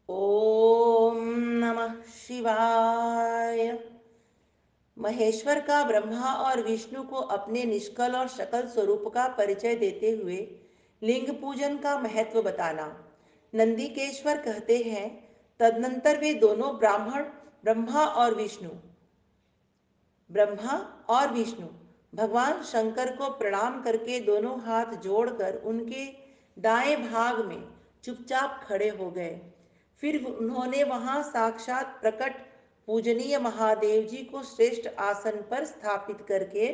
ओम नमः शिवाय। महेश्वर का ब्रह्मा और विष्णु को अपने निष्कल और सकल स्वरूप का परिचय देते हुए लिंग पूजन का महत्व बताना। नंदिकेश्वर कहते हैं, तदनंतर वे दोनों ब्रह्मा और विष्णु भगवान शंकर को प्रणाम करके दोनों हाथ जोड़कर उनके दाएं भाग में चुपचाप खड़े हो गए। फिर उन्होंने वहां साक्षात प्रकट पूजनीय महादेव जी को श्रेष्ठ आसन पर स्थापित करके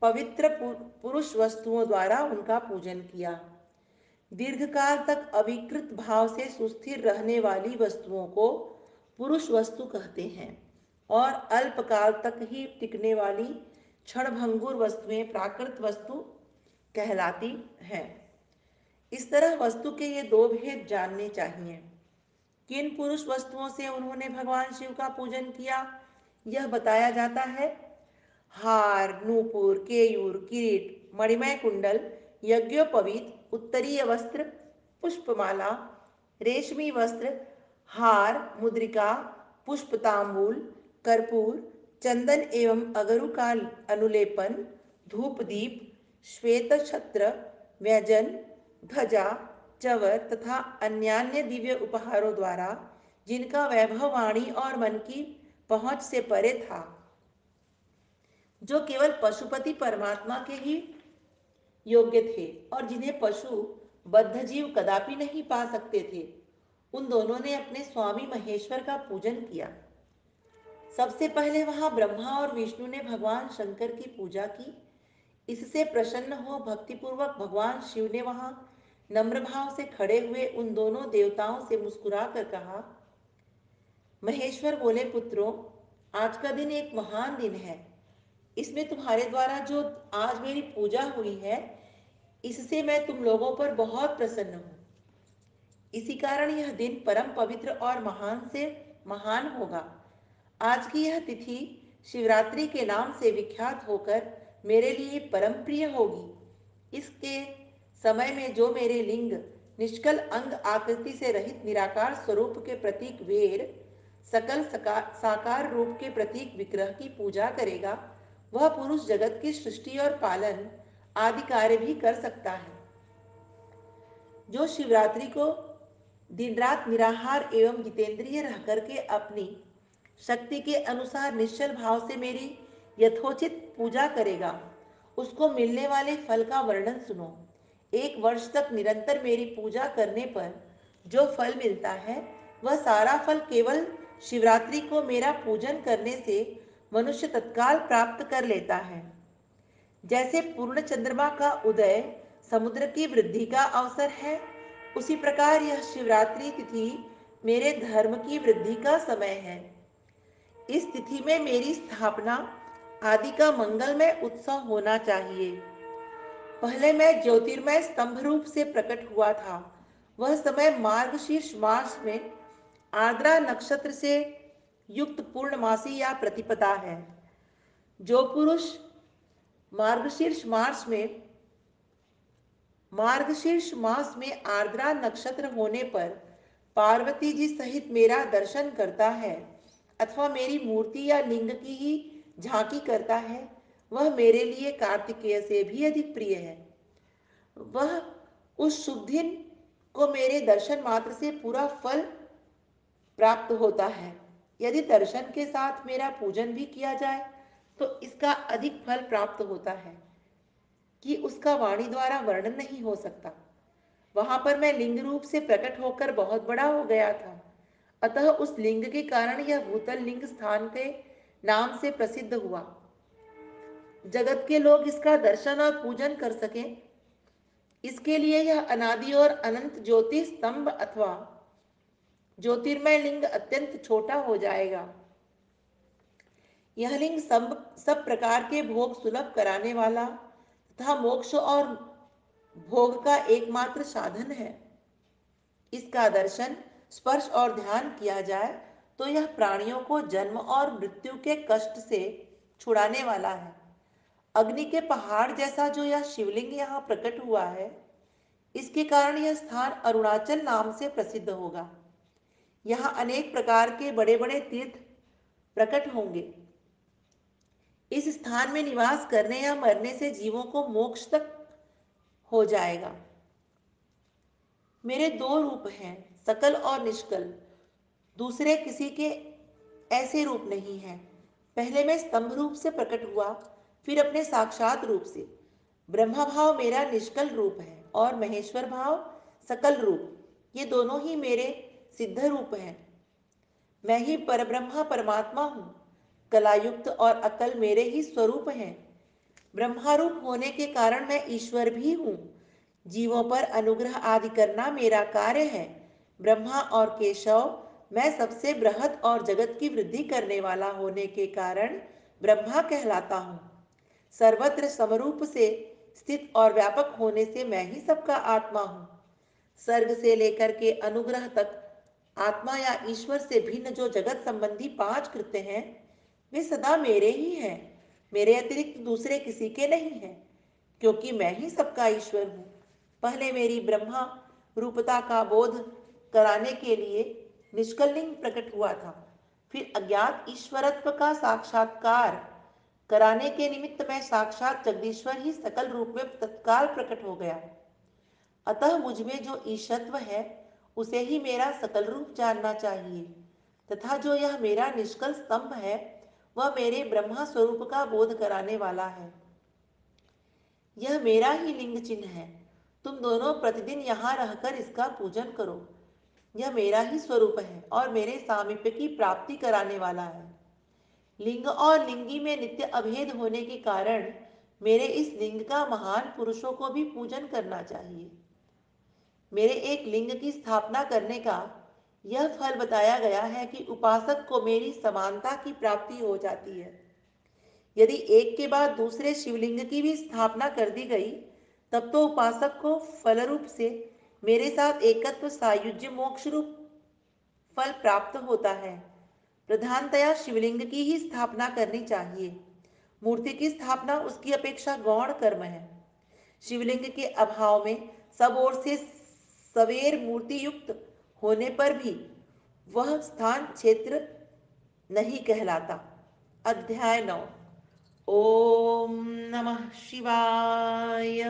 पवित्र पुरुष वस्तुओं द्वारा उनका पूजन किया। दीर्घकाल तक अविकृत भाव से सुस्थिर रहने वाली वस्तुओं को पुरुष वस्तु कहते हैं और अल्पकाल तक ही टिकने वाली क्षणभंगुर वस्तुएं प्राकृत वस्तु कहलाती हैं। इस तरह वस्तु के ये दो भेद जानने चाहिए। किन पुरुष वस्तुओं से उन्होंने भगवान शिव का पूजन किया, यह बताया जाता है। हार, नूपुर, केयूर, किरीट, मणिमय कुंडल, यज्ञोपवीत, उत्तरीय वस्त्र, पुष्पमाला, रेशमी वस्त्र, हार, मुद्रिका, पुष्प तांबूल, कर्पूर, चंदन एवं अगरु का अनुलेपन, धूप दीप, श्वेत छत्र, व्यंजन, ध्वजा, चवर तथा अन्यान्य दिव्य उपहारों द्वारा जिनका वैभव वाणी और मन की पहुंच से परे था, जो केवल पशुपति परमात्मा के ही योग्य थे और जिन्हें पशु बद्ध जीव कदापि नहीं पा सकते थे, उन दोनों ने अपने स्वामी महेश्वर का पूजन किया। सबसे पहले वहां ब्रह्मा और विष्णु ने भगवान शंकर की पूजा की। इससे प्रसन्न हो भक्तिपूर्वक भगवान शिव ने वहां नम्र भाव से खड़े हुए उन दोनों देवताओं से मुस्कुरा कर कहा। महेश्वर बोले, पुत्रों, आज का दिन एक महान दिन है। इसमें तुम्हारे द्वारा जो आज मेरी पूजा हुई है, इससे मैं तुम लोगों पर बहुत प्रसन्न हूँ। इसी कारण यह दिन परम पवित्र और महान से महान होगा। आज की यह तिथि शिवरात्रि के नाम से विख्यात होकर मेरे लिए परम प्रिय होगी। इसके समय में जो मेरे लिंग निष्कल अंग आकृति से रहित निराकार स्वरूप के प्रतीक वेर सकल साकार रूप के प्रतीक विग्रह की पूजा करेगा, वह पुरुष जगत की सृष्टि और पालन आदि कार्य भी कर सकता है। जो शिवरात्रि को दिन रात निराहार एवं जितेंद्रिय रह करके अपनी शक्ति के अनुसार निश्चल भाव से मेरी यथोचित पूजा करेगा, उसको मिलने वाले फल का वर्णन सुनो। 1 वर्ष तक निरंतर मेरी पूजा करने पर जो फल मिलता है, वह सारा फल केवल शिवरात्रि को मेरा पूजन करने से मनुष्य तत्काल प्राप्त कर लेता है। जैसे पूर्ण चंद्रमा का उदय समुद्र की वृद्धि का अवसर है, उसी प्रकार यह शिवरात्रि तिथि मेरे धर्म की वृद्धि का समय है। इस तिथि में मेरी स्थापना आदि का मंगलमय उत्सव होना चाहिए। पहले मैं ज्योतिर्मय स्तंभ रूप से प्रकट हुआ था। वह समय मार्गशीर्ष मास में आर्द्रा नक्षत्र से युक्त पूर्णमासी या प्रतिपदा है। जो पुरुष मार्गशीर्ष मास में मार्गशीर्ष मास में आर्द्रा नक्षत्र होने पर पार्वती जी सहित मेरा दर्शन करता है अथवा मेरी मूर्ति या लिंग की ही झांकी करता है, वह मेरे लिए कार्तिकेय से भी अधिक प्रिय है। वह उस शुभ दिन को मेरे दर्शन मात्र से पूरा फल प्राप्त होता है। यदि दर्शन के साथ मेरा पूजन भी किया जाए तो इसका अधिक फल प्राप्त होता है कि उसका वाणी द्वारा वर्णन नहीं हो सकता। वहां पर मैं लिंग रूप से प्रकट होकर बहुत बड़ा हो गया था, अतः उस लिंग के कारण यह भूतल लिंग स्थान के नाम से प्रसिद्ध हुआ। जगत के लोग इसका दर्शन और पूजन कर सकें, इसके लिए यह अनादि और अनंत ज्योति स्तंभ अथवा ज्योतिर्मय लिंग अत्यंत छोटा हो जाएगा। यह लिंग सब प्रकार के भोग सुलभ कराने वाला तथा मोक्ष और भोग का एकमात्र साधन है। इसका दर्शन, स्पर्श और ध्यान किया जाए तो यह प्राणियों को जन्म और मृत्यु के कष्ट से छुड़ाने वाला है। अग्नि के पहाड़ जैसा जो यह शिवलिंग यहाँ प्रकट हुआ है, इसके कारण यह स्थान अरुणाचल नाम से प्रसिद्ध होगा। यहाँ अनेक प्रकार के बड़े बड़े तीर्थ प्रकट होंगे। इस स्थान में निवास करने या मरने से जीवों को मोक्ष तक हो जाएगा। मेरे दो रूप हैं, सकल और निष्कल। दूसरे किसी के ऐसे रूप नहीं हैं। पहले मैं स्तंभ रूप से प्रकट हुआ, फिर अपने साक्षात रूप से। ब्रह्मा भाव मेरा निष्कल रूप है और महेश्वर भाव सकल रूप। ये दोनों ही मेरे सिद्ध रूप हैं। मैं ही परब्रह्मा परमात्मा हूँ। कलायुक्त और अकल मेरे ही स्वरूप हैं। ब्रह्मारूप होने के कारण मैं ईश्वर भी हूँ। जीवों पर अनुग्रह आदि करना मेरा कार्य है। ब्रह्मा और केशव मैं सबसे बृहत और जगत की वृद्धि करने वाला होने के कारण ब्रह्मा कहलाता हूँ। सर्वत्र समरूप से स्थित और व्यापक होने से मैं ही सबका आत्मा हूँ। सर्ग से लेकर के अनुग्रह तक आत्मा या ईश्वर से भिन्न जो जगत संबंधी पांच कृत्य हैं, वे सदा मेरे ही हैं। मेरे अतिरिक्त दूसरे किसी के नहीं हैं, क्योंकि मैं ही सबका ईश्वर हूँ। पहले मेरी ब्रह्मा रूपता का बोध कराने के लिए निष्कलिंग प्रकट हुआ था। फिर अज्ञात ईश्वरत्व का साक्षात्कार कराने के निमित्त मैं साक्षात जगदीश्वर ही सकल रूप में तत्काल प्रकट हो गया। अतः मुझमें जो ईशत्व है उसे ही मेरा सकल रूप जानना चाहिए, तथा जो यह मेरा निष्कल स्तंभ है वह मेरे ब्रह्मा स्वरूप का बोध कराने वाला है। यह मेरा ही लिंग चिन्ह है। तुम दोनों प्रतिदिन यहाँ रहकर इसका पूजन करो। यह मेरा ही स्वरूप है और मेरे सामीप्य की प्राप्ति कराने वाला है। लिंग और लिंगी में नित्य अभेद होने के कारण मेरे इस लिंग का महान पुरुषों को भी पूजन करना चाहिए। मेरे एक लिंग की स्थापना करने का यह फल बताया गया है कि उपासक को मेरी समानता की प्राप्ति हो जाती है। यदि एक के बाद दूसरे शिवलिंग की भी स्थापना कर दी गई, तब तो उपासक को फल रूप से मेरे साथ एकत्व सायुज्य मोक्ष रूप फल प्राप्त होता है। प्रधानतया शिवलिंग की ही स्थापना करनी चाहिए। मूर्ति की स्थापना उसकी अपेक्षा गौण कर्म है। शिवलिंग के अभाव में सब ओर से सवेर मूर्ति युक्त होने पर भी वह स्थान क्षेत्र नहीं कहलाता। अध्याय 9। ओम नमः शिवाय।